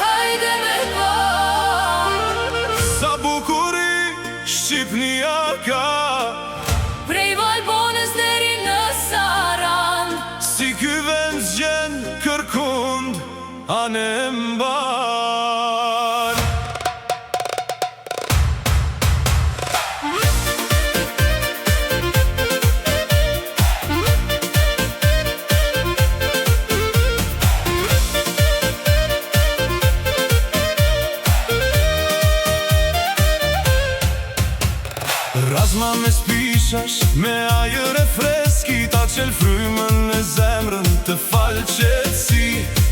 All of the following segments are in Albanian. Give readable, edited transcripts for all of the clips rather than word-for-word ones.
Hajde me po, Sa bukuri Shqipnia ka, prej Valbonës deri në Sarand, si ky vend zgjen kërkund anë e mban. Razma me spishash, me ajër e freski, ta qel frymën në zemrën të fal qetësi.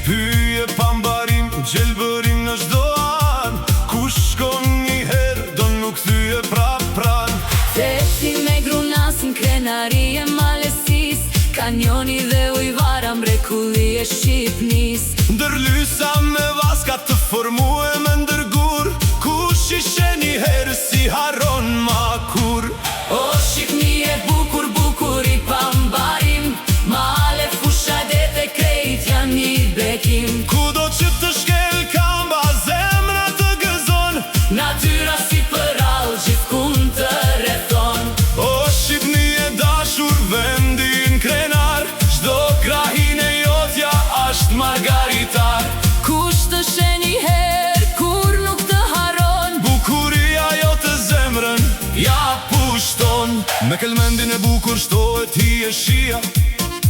Pyje pambarim, gjelbërim në çdo an, ku shkon një herë, do nuk thyje prap pran. Theti me grunasin, krenari e Malesis, kanjoni dhe ujvara, mrekulli e Shqipnis. Ndërlysa me vaska të formue me ndërgur, kush ishe një herë si haron ma kur. O Shqipni e bukur, bukur i pambarim, male, fusha, dete, krejt janë një bekim. Kudo që të shkel kamba, zemra të gëzon, Natyra si përal, gjithkund të rrethon. o Shqipni e dashur, vendin krenar, çdo krahin e jotja asht margaritar. Kush të sheh një herë, kur nuk të haron, Bukuria jo të zemrën, ja pushton. Me kelmendin e bukur shtohet hi e shia,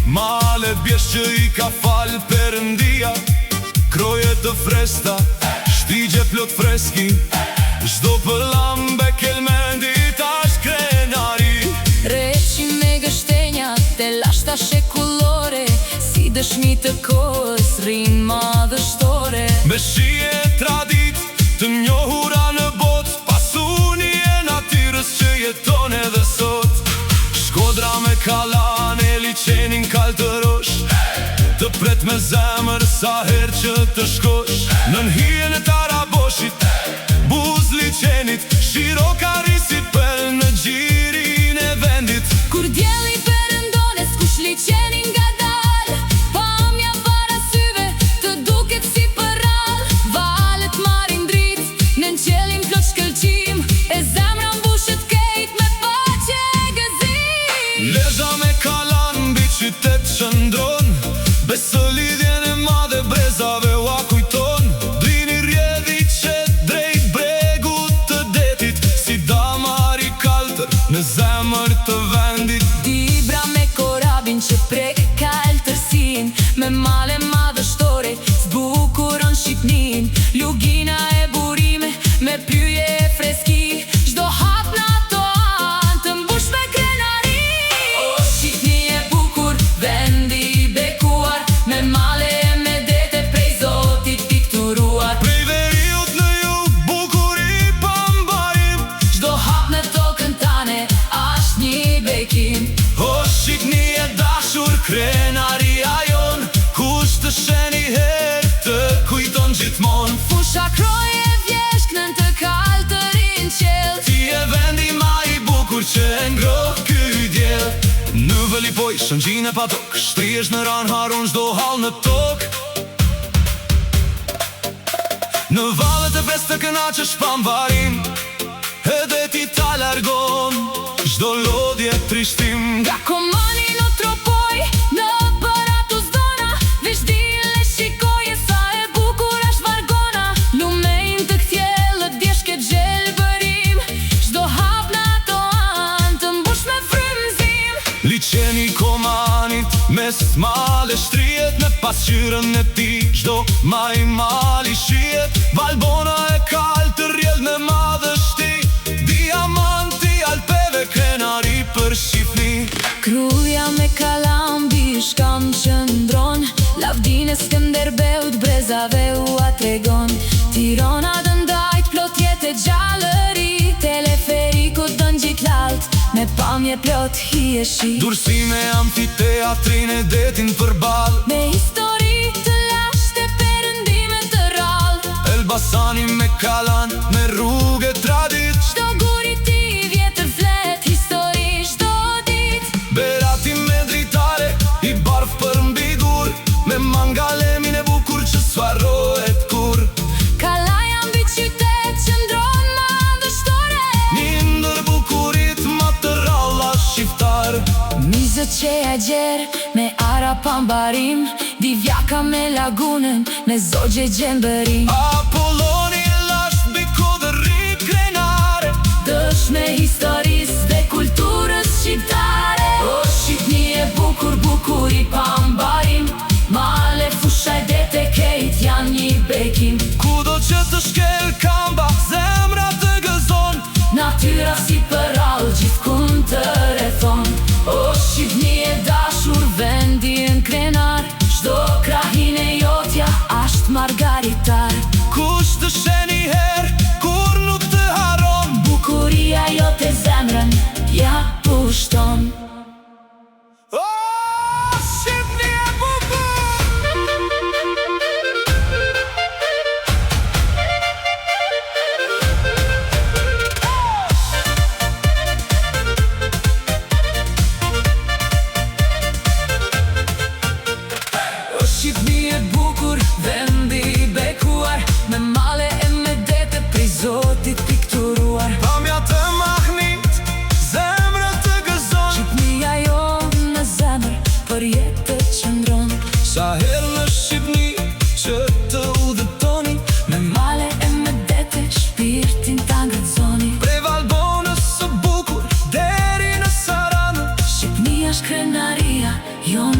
male bjesh që i ka fal Perëndia. Kroje të fresta, shtigje plot freski, çdo pëllambe kelmendi tash krenari. reqi me gështenja, te lashta shekullore, si dëshmi të kohës, rrin madhështore. Me shije tradit të njohura në bot, pasuni e natyrës që jeton edhe sot. Shkodra me Kalan e liçenin kaltërosh, të pret me zemër sa herë që të shkosh. Nën hijen e Taraboshit, buz liçenit, Shirokari si pel në gjirin e vendit. Kur djeli perëndones, kush liçenin nga dal, pamja para syve, të duket si përrall. Valet marin drit, në qelin plot shkëlqim, e zemra mbushet kejt me paqe e gëzim. Lezha me Kalan mbi qytet qëndron, besë lidhjen e madhe brezave ua kujton. Drini rjedhi qet drejt bregut të detit, si damar i kaltër në zemër të vendit. Dibra me korabin që prek kaltërsin, me male madhështore, zbukuron Shqipnin. Lugina e burime, me pyje e freski, çdo hap në ato anë të mbush me krenari. O Shqipni e bukur, vendi i bekuar, me male e me dete, prej Zotit pikturuar. Prej veriut në jug, bukur i pambarim, Çdo hap në tokën tane, asht një bekim. o Shqipni e dashur, krenaria jon, kush të sheni herë, të kujton gjithmon. Fusha kroje e vjeshk nën të kaltërin qel, Ti e vendi ma i bukur që e ngroh ky djel. Në Velipoj, shëngjin e patok, shtrihesh në ran, harun çdo hall në tok. Në vallet e fest të kënaqesh pambarim, edhe ti ta largon çdo lodhje trishtim. nga komani në tropoj, në paratu zdona, veç dile shikoje sa e bukur është vargona. Lumejnë të kthjellët, djeshke gjelbërim, çdo hap në ato anë të mbush me frymëzim. Liçeni komanit, mes male shtrihet, me pasqyrën e ti çdo maj mali shihet. Valbona e kaltër rrjedh me madhështi, diamanti alpeve krenari për Shqipni. Kruja me Kalambi shkam qëndron, lavdin e Skënderbeut brezave ua tregon. Tirana dëndajt plot jetë e gjallëri, teleferiku dën gjik lalt, me pamje plot hi e shi. Durësime amfiteatrin e detin përball, Me histori të lashte, perëndime të rall, Elbasani me Kalan, me rrugë tradit, çdo guri ti vjetër flet, histori çdo dit. Berati krenar. Mizët që e gjerë me ara pambarim, divjaka me lagunën në zogje gjembërim. Apolloni e lasht mbi kodëri krenar. Dësh me historisë dhe kulturës shqiptare. O Shqipni e bukur, bukur i pambarim, male, fushaj, dete, kejt janë një bekim. Kudo që të shkel kamba, zemra të gëzon. Natyra si për all, gjithkund të rrethon. O Shqipni e dashur, vendi në krenar, çdo krahin e jotja asht margaritar. Kush të sheni her, kur nuk të haron. Bukuria jote zemrën ja pushton. O, Shqipni e bukur! O Shqipni e bukur, vendi i bekuar, me male e me dete prej Zotit pikturuar. Pamja të mahnit, zemrë të gëzon. Shqipnia jo në zemër, për jetë të qëndron. Sa herë në Shqipni që të udhëtoni, Me male e me dete, shpirtin ta ngërconi. prej Valbonës së bukur deri në Saranë. Shqipnia është krenaria, jon